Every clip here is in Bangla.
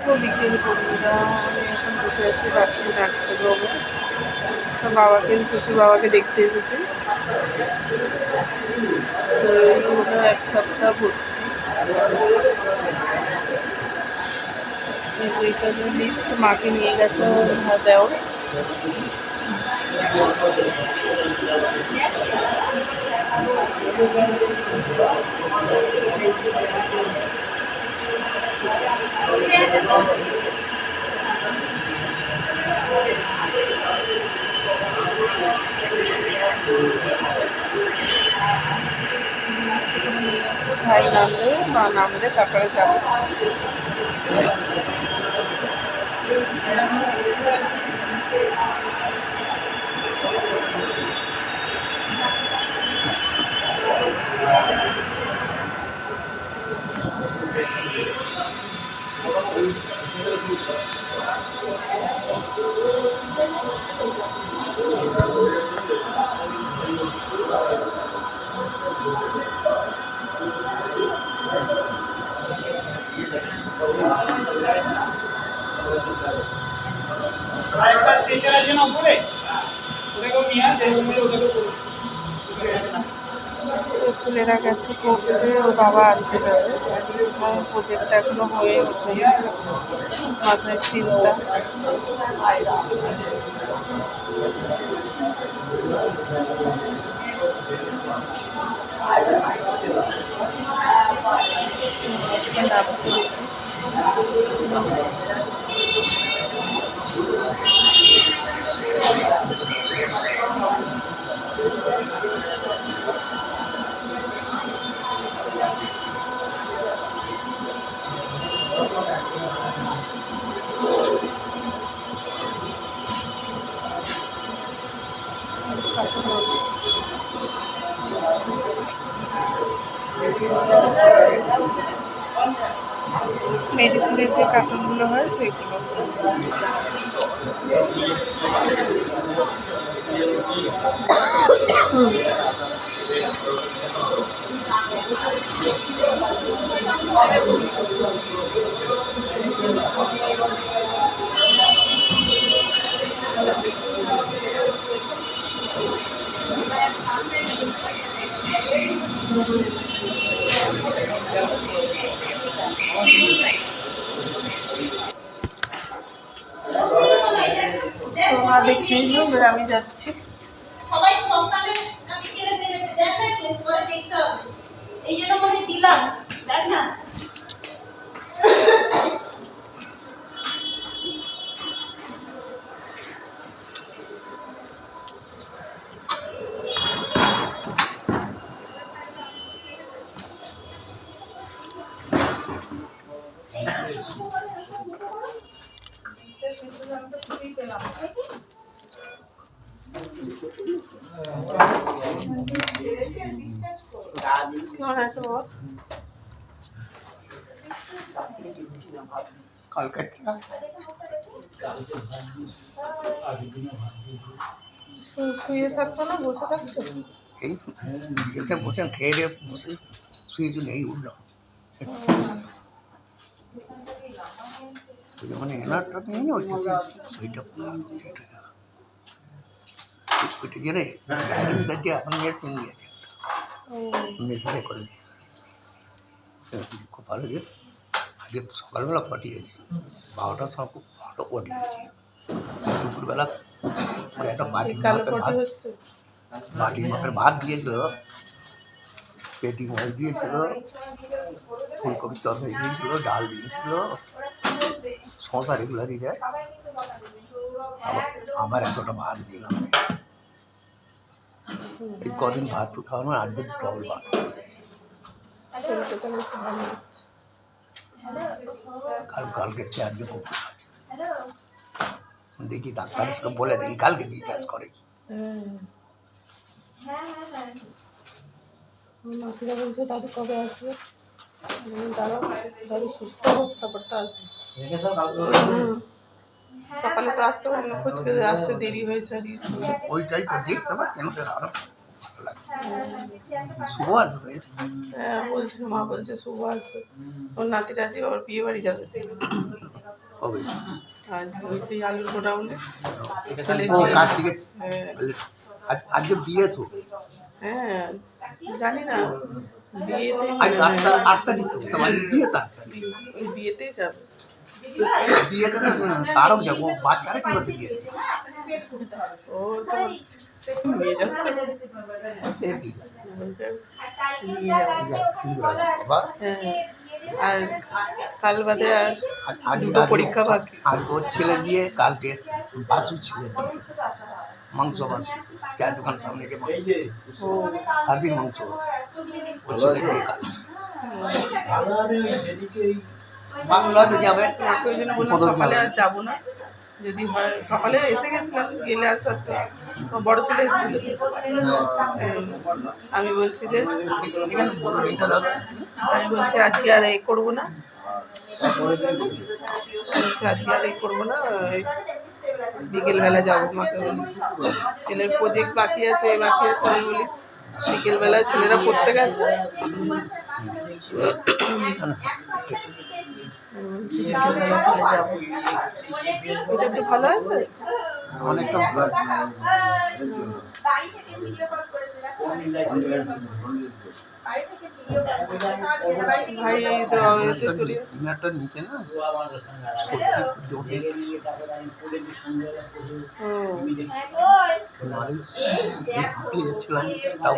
শুভ বিকেল বন্ধুরা, আমি এখন বসে আছি ভাবছি নার্সিংহোমে। তো বাবাকে খুশি বাবাকে দেখতে এসেছি। তো এই হলো এক সপ্তাহ ভর্তি। এইটা লিফট মাকে নিয়ে গেছে দেওর। ভাই নামলে মা নামলে তারপরে যাবো। ছেলেরা গেছে পড়তে, ওর বাবা আনতে যাবে। প্রজেক্টটা এখনো হয়ে ওঠেনি, মাথায় চিন্তা। নামছে মেডিসিনের যে কার্টুনগুলো হয় সেগুলো। তোমরা দেখে নিও, আমি যাচ্ছি। সবাই সকালে আমি কেটে দিয়েছি, দেখ না একটু পরে দেখতে হবে। এই জন্য মনে দিলাম, দেখ না। শুয়ে থাকছো না বসে থাকছো? এই বিকেলতে বসে খেয়ে দিয়ে বসে শুয়ে জন্য এই উঠল মানে এনারটা নেই না, ওইটা সেইটা ওইটা জেনে এখন মেশিন দিয়েছে, মেশিনে করে দিতে খুব ভালো। যে আজকে সকালবেলা পাঠিয়েছি 12টার সময়, খুব ভালো পাঠিয়েছি। দুপুরবেলা একটা বাটির মাপের ভাত দিয়েছিল, পেটি মাছ দিয়েছিল, ফুলকপির তরকারি দিয়েছিল, ডাল দিয়েছিল, শশা রেগুলারই যায়। আবার এতটা ভাত দিলাম। এই কদিন ভাত তো খাওয়ানো, আজকে ডবল ভাত। কালকে আজকে খুব আছে, দেখি ডাক্তার বলে দেখি কালকে রিচার্জ করে কি। নাতিরা বলছে দাদু কবে আসবে, দাদু সুস্থ হোক তারপর তো আসবে। সকালে তো আসতে পারি না, খোঁজ করে আসতে দেরি হয়েছে আর স্কুলে। ওইটাই তো দেখতে পাচ্ছেন, ওদের আরো ভালো লাগে। শুভ আসবে, হ্যাঁ বলছে, মা বলছে শুভ আসবে। ওর নাতিরা আজকে ওর বিয়ে বাড়ি যাবে। কবে আজ ওই সেই আলুর গোডাউনে ছেলের ও বিয়ে। কার্তিকে হ্যাঁ আজকে বিয়ে তো হ্যাঁ জানি না বিয়েতে আজ 8 তারিখ তো তোমার বিয়ে তো 8 তারিখ। ওই বিয়েতেই যাবে। বিয়েতে তো তারও যাবো বাচ্চারা কি করতে বিয়ে ও তো নিয়ে যাবে এ কি? বলছে নিয়ে যাবে। যা, সুন্দর আছে বাবা। হ্যাঁ আর কাল বাদে আর আজ দুটো পরীক্ষা বাকি। আজ ওর ছেলে দিয়ে কালকে বাসু ছেলে দিয়ে মাংস বাসু চায়ের দোকান সামনে যে ও হাজির মাংস ওর ছেলে দিয়ে কাল বাংলাতে যাবে ওই জন্য বললাম সকালে আর যাবো না, যদি হয় সকালে এসে গেছিলাম গেলে আর তো বড় ছেলে এসেছিল তো। আমি বলছি যে এখানে বড় রিংটা দাও তো। আমি বলছি আজকে আর এই করবো না, বলছি আজকে আর এই করবো না, এই বিকেলবেলা যাবো। মাকে বলি ছেলের প্রজেক্ট বাকি আছে আমি বলি বিকেলবেলা ছেলেরা পড়তে গেছে, বলছি বিকেলবেলা তাহলে যাবো। এটা একটু ভালো আছে অনেকটা বাড়ি থেকে ভিডিও কল করেছিল বাড়ি থেকে ভিডিও কল ভাই তো এতে চলে ইনারটা নিতে না সত্যি নারী গিয়েছিলাম তাও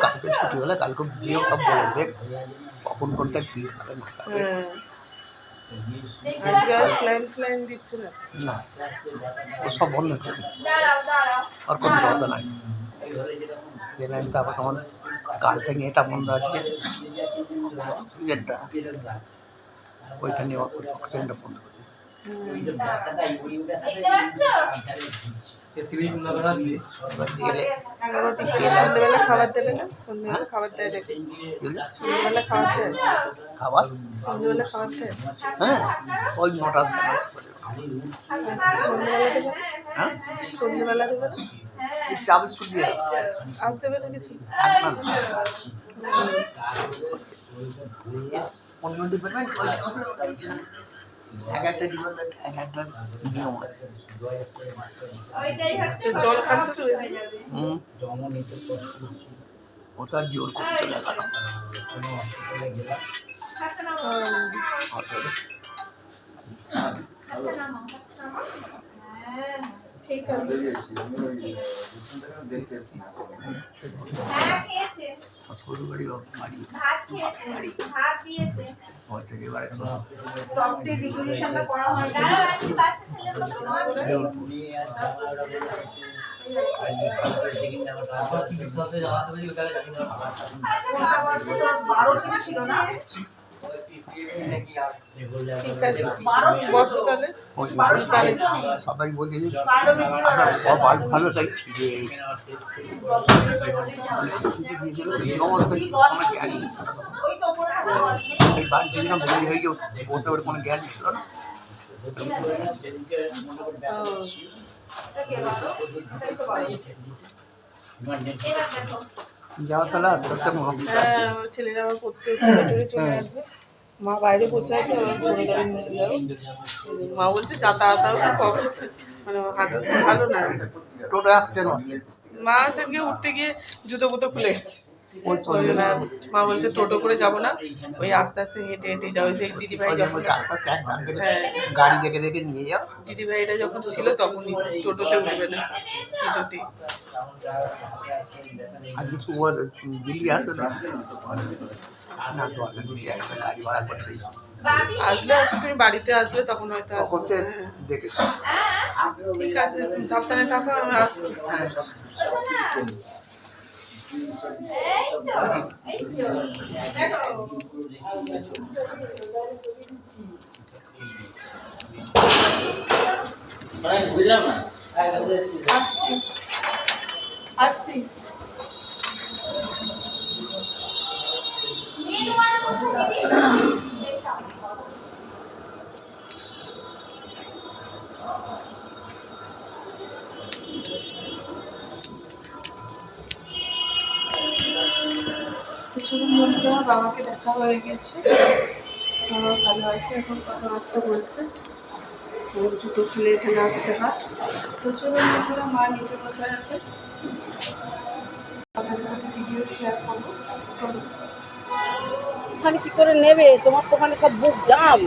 কালকে ছুটি হলে কালকে গিয়ে সব বলে দেখ কখন কোনটা কি খাবে না খাবে আজকে আর স্লাইম দিচ্ছে না। না ও সব বন্ধ করে দাঁড়াও আর কোনো কথা নাই জেনে তারপর তোমার কাল থেকে এটা বন্ধ আছে অক্সিজেনটা ওইটা নিয়ে অক্সিজেনটা বন্ধ করে দেখতে পাচ্ছ সন্ধ্যেবেলা খাবার দেবে না, সন্ধ্যেবেলা খাবার দেয় নাকি? সন্ধ্যেবেলা খাবার দেয়, খাবার সন্ধ্যেবেলা খাবার দেয়, হ্যাঁ ওই 9টা সন্ধ্যেবেলা দেবে না? হ্যাঁ সন্ধ্যেবেলা দেবে না, এই চা বিস্কুট দিয়ে আর দেবে না কিছু? অন্য ডিপার্টমেন্ট এক একটা ডিপার্টমেন্ট এক একটা নিয়ম আছে ওইটাই হচ্ছে জল খাচ্ছ তো বেশি? ও তো আর জোর করে চলে গেল ঠিক আছে হ্যাঁ খেয়েছে সরু গাড়ি বাড়ি ভাত খেয়েছে ভাত দিয়েছে হচ্ছে যে বাড়ি টপটি রেগুলেশনটা করা হয় না আজকে বাচ্চা ছেলের মতো খাওয়া ছিল না ঠিক আছে বসো তাহলে। সবাই বলছে যে আপনার ভালো চাই যে দিয়েছিল এই অবস্থা কোনো জ্ঞানই ওই তো ওপরে এই বাড়িতে যেরকম বলি হয়ে গিয়ে বলতে পারে কোনো জ্ঞান ছিল না যাওয়া তাহলে আস্তে আস্তে হ্যাঁ ছেলেরা আবার পড়তে এসে চলে আসবে, মা বাইরে বসে আছে, আমার ফোনে গাড়ি নিয়ে যাও। মা বলছে যাতায়াত হবে কবে, মানে হাতে ভালো না। টোটো আসছে না মা সেদিকে উঠতে গিয়ে জুতো ফুতো খুলে গেছে, ওই জন্য আর মা বলছে টোটো করে যাবো না, ওই আস্তে আস্তে হেঁটে হেঁটে যাও। সেই দিদিভাই যখন হ্যাঁ গাড়ি দেখে দেখে নিয়ে যাও দিদিভাইটা যখন ছিল তখনই টোটোতে উঠবে না কিছুতেই। আজকে শুভ দিল্লি আসো না তো একটা গাড়ি ভাড়া করছে আসলে হয়তো তুমি বাড়িতে আসলে তখন হয়তো তখন আসবে। সে হ্যাঁ, দেখে ঠিক আছে তুমি সাবধানে থাকো, আমি আসছি। বুঝলাম না আসছি বন্ধুরা বাবাকে দেখা হয়ে গেছে, বাবা ভালো আছে, এখন কথাবার্তা বলছে। জুতো খুলে এখানে আসতে হয়। তো চলুন বন্ধুরা, মা নিচে বসে আছে, আপনাদের সাথে ভিডিও শেয়ার করবো। চলুন। ওখানে কি করে নেবে? তোমার তো ওখানে সব বুক জাম।